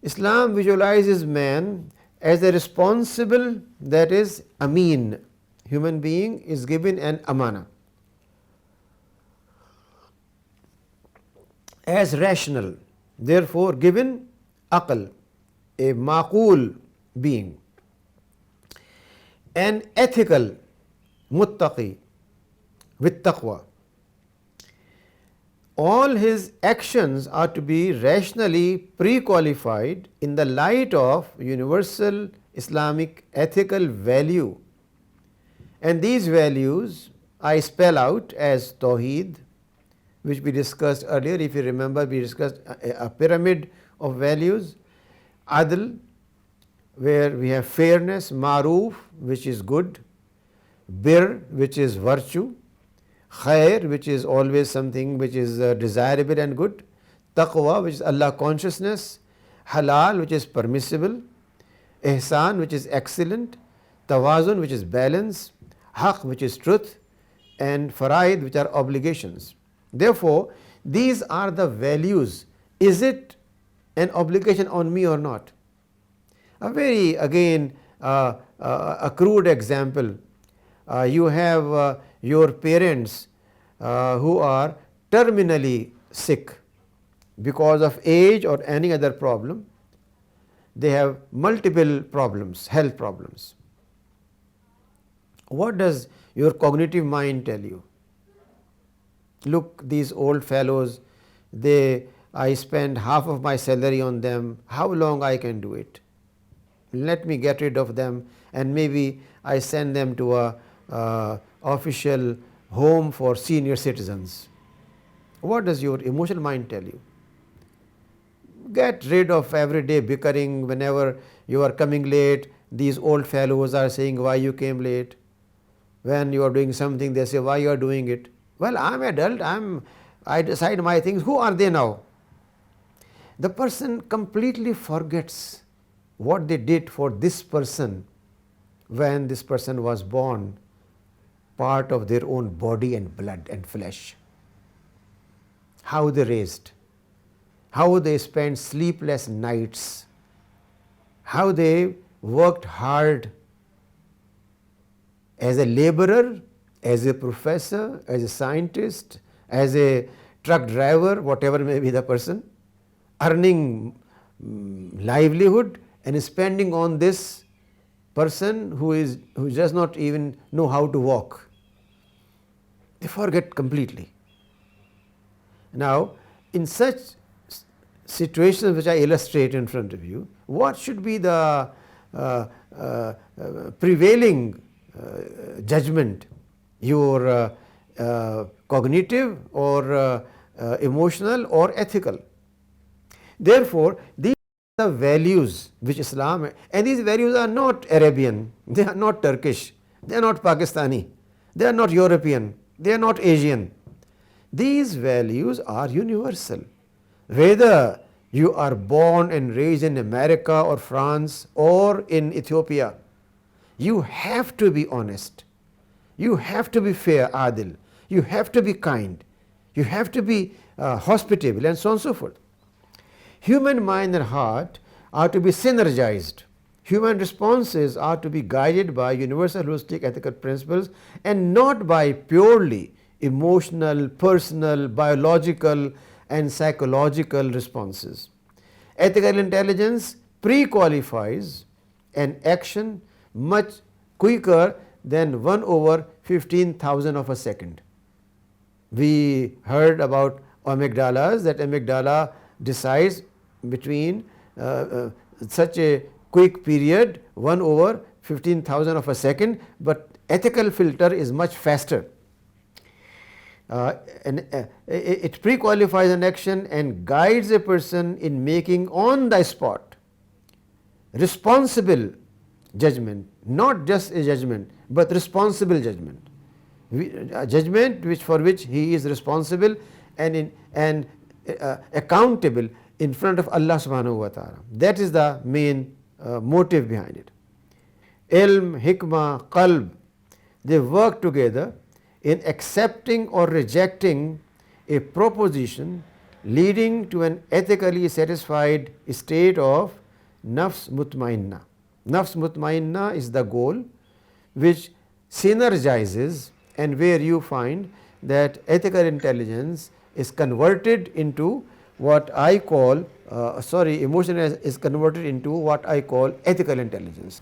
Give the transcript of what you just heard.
Islam visualizes man as a responsible, that is ameen. Human being is given an amana. As rational, therefore given aql, a maqul being. An ethical, muttaqi, with taqwa. All his actions are to be rationally pre-qualified in the light of universal Islamic ethical value. And these values I spell out as Tawheed, which we discussed earlier. If you remember, we discussed a pyramid of values. Adl, where we have fairness, Maroof, which is good, Bir, which is virtue, Khair, which is always something which is desirable and good, Taqwa, which is Allah consciousness, Halal, which is permissible, Ihsan, which is excellent, Tawazun, which is balance, Haq, which is truth, and Faraid, which are obligations. Therefore, these are the values. Is it an obligation on me or not? A very, again, a crude example. You have your parents who are terminally sick because of age or any other problem. They have multiple problems, health problems. What does your cognitive mind tell you? Look, these old fellows, I spend half of my salary on them. How long I can do it? Let me get rid of them, and maybe I send them to a official home for senior citizens. What does your emotional mind tell you? Get rid of everyday bickering. Whenever you are coming late, these old fellows are saying why you came late. When you are doing something, they say why you are doing it. Well, I am adult, I decide my things. Who are they now? The person completely forgets what they did for this person when this person was born, part of their own body and blood and flesh. How they raised, how they spent sleepless nights, how they worked hard as a laborer, as a professor, as a scientist, as a truck driver, whatever may be the person, earning livelihood and spending on this person who does not even know how to walk. They forget completely. Now, in such situations which I illustrate in front of you, what should be the prevailing judgment? Your cognitive or emotional or ethical? Therefore, these are the values which Islam, and these values are not Arabian, they are not Turkish, they are not Pakistani, they are not European, they are not Asian. These values are universal. Whether you are born and raised in America or France or in Ethiopia, you have to be honest, you have to be fair, adil, you have to be kind, you have to be hospitable, and so on and so forth. Human mind and heart are to be synergized. Human responses are to be guided by universal holistic ethical principles and not by purely emotional, personal, biological and psychological responses. Ethical intelligence pre-qualifies an action much quicker than 1 over 15,000 of a second. We heard about amygdalas, that amygdala decides between such a quick period, 1 over 15,000 of a second, but ethical filter is much faster. It pre-qualifies an action and guides a person in making on the spot responsible judgment, not just a judgment, but responsible judgment. A judgment for which he is responsible and accountable in front of Allah subhanahu wa ta'ala. That is the main motive behind it. Ilm, hikmah, qalb, they work together in accepting or rejecting a proposition leading to an ethically satisfied state of Nafs Mutma'inna. Nafs Mutma'inna is the goal which synergizes and where you find that ethical intelligence is converted into what I call emotion is converted into what I call ethical intelligence.